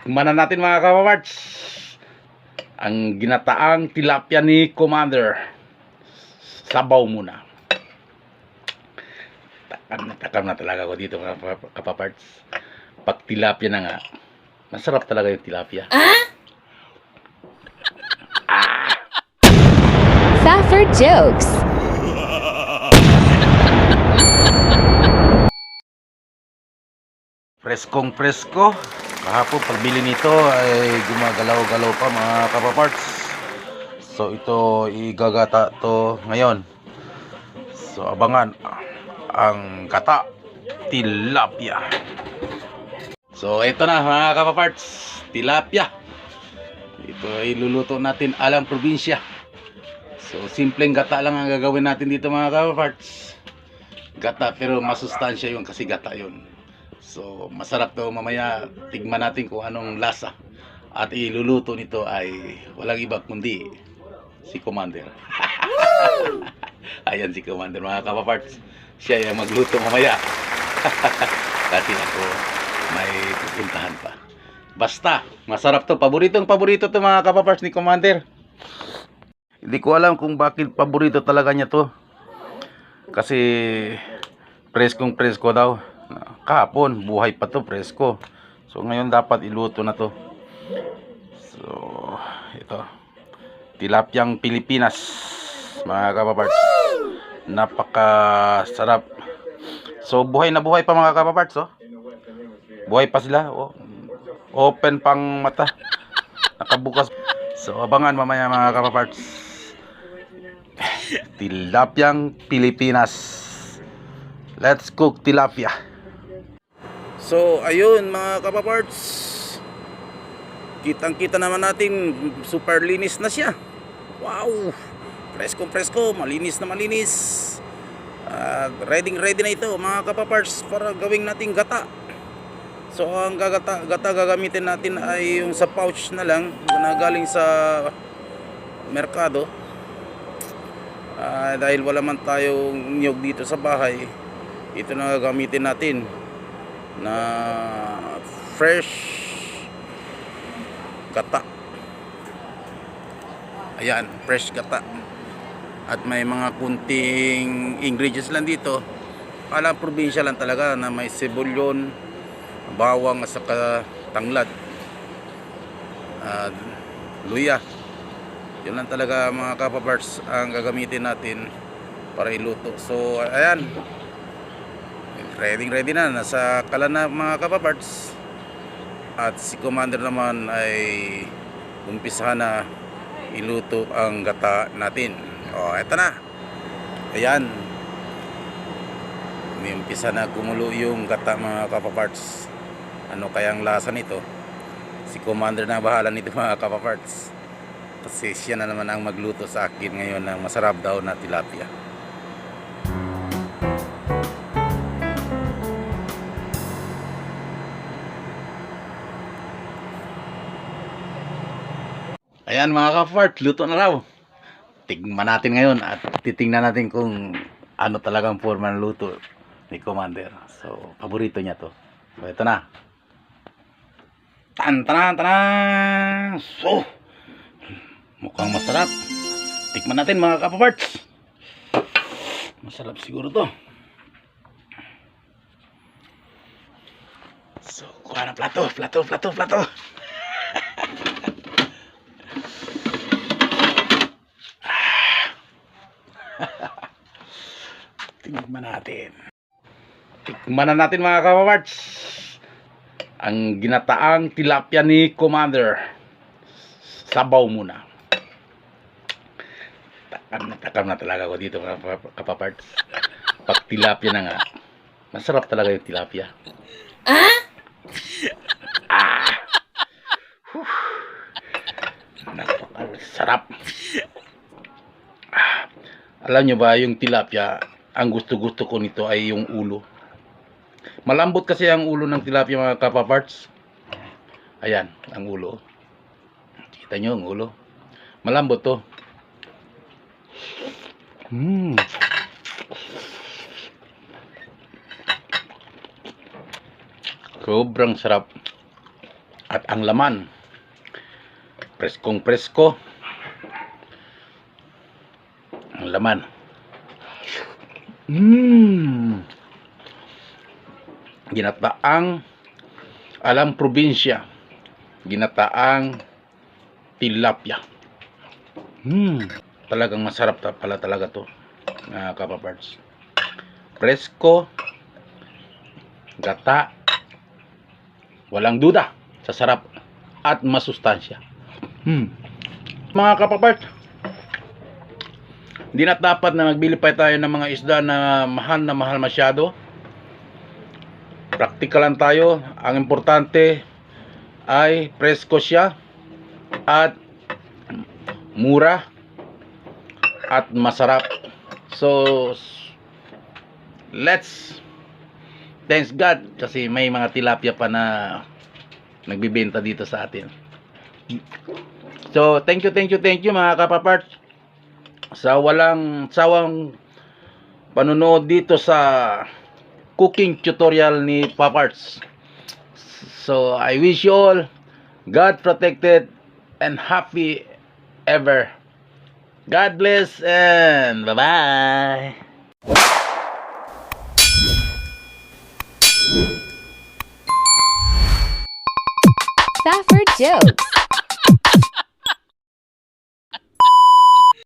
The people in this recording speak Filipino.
Tikman na natin mga kapaparts ang ginataang tilapia ni Commander. Sabaw muna. Takam na talaga ako dito mga kapaparts. Pag tilapia na nga, masarap talaga yung tilapia. Safford Jokes. Preskong presko. Kahapon pagbili nito ay gumagalaw-galaw pa mga kapaparts. So ito igagata to ngayon. So abangan ang gata tilapia. So ito na mga kapaparts, tilapia. Ito ay luluto natin alang probinsya. So simpleng gata lang ang gagawin natin dito mga kapaparts. Gata pero masustansya yun kasi gata yun. So masarap to, mamaya tigman natin kung anong lasa. At iluluto nito ay walang iba kundi si Commander. Ayan si Commander mga kapaparts. Siya yung magluto mamaya. Kasi ako may pupuntahan pa. Basta masarap to, paborito to mga kapaparts ni Commander. Hindi ko alam kung bakit paborito talaga niya to. Kasi preskong presko daw. Kahapon buhay pa to, presko. So ngayon dapat iluto na to. So ito tilapyang Pilipinas mga kapaparts. Napakasarap. So buhay na buhay pa mga kapaparts, oh. Buhay pa sila, oh. Open pang mata. Nakabukas. So abangan mamaya mga kapaparts. Tilapyang Pilipinas. Let's cook tilapia. So ayun mga kapaparts, kitang-kita naman natin super linis na siya. Wow, presko, malinis na malinis. Ready na ito mga kapaparts para gawing nating gata. So ang gata gagamitin natin ay yung sa pouch na lang na galing sa merkado. Dahil wala man tayong niyog dito sa bahay, ito na gagamitin natin na fresh gata. Ayan, fresh gata. At may mga kunting ingredients lang dito. Alam probinsya lang talaga na may sibulyon, bawang at saka tanglad, luya. Yun lang talaga mga kapaparts ang gagamitin natin para iluto. So ayan, ready na, nasa kalan na mga kapaparts. At si Commander naman ay umpisahan na iluto ang gata natin. O eto na. Ayan, may umpisa na kumulo yung gata mga kapaparts. Ano kayang lasa nito? Si Commander na bahala nito mga kapaparts. Kasi siya na naman ang magluto sa akin ngayon ng masarap daw na tilapia. Ayan mga kapaparts, luto na raw. Tignan natin ngayon at titingnan natin kung ano talagang forma ng luto ni Commander. So paborito niya to. So ito na. Tanan. So mukhang masarap. Tikman natin mga kapaparts. Masarap siguro to. So kuha na plato. Tikman na natin mga kapaparts ang ginataang tilapia ni Commander. Sabaw muna. Takam na talaga ako dito mga kapaparts. Pag tilapia na nga, masarap talaga yung tilapia. Napakasarap. Alam nyo ba yung tilapia, ang gusto ko nito ay yung ulo. Malambot kasi ang ulo ng tilapia mga kapaparts. Ayan, ang ulo. Kita nyo ang ulo. Malambot to. Sobrang sarap. At ang laman, preskong presko. Ang laman. Ginataang alam probinsya. Ginataang tilapia. Talagang masarap pala talaga to, kapaparts. Presko, gata, walang duda sa sarap at masustansya. Mga kapaparts, hindi na dapat na magbili pa tayo ng mga isda na mahal masyado. Praktikal lang tayo. Ang importante ay presko siya at mura at masarap. So thanks God kasi may mga tilapia pa na nagbibenta dito sa atin. So thank you mga kapaparts sa walang sawang panonood dito sa cooking tutorial ni Paparts. So I wish you all God protected and happy ever. God bless and bye-bye. Safford Jokes.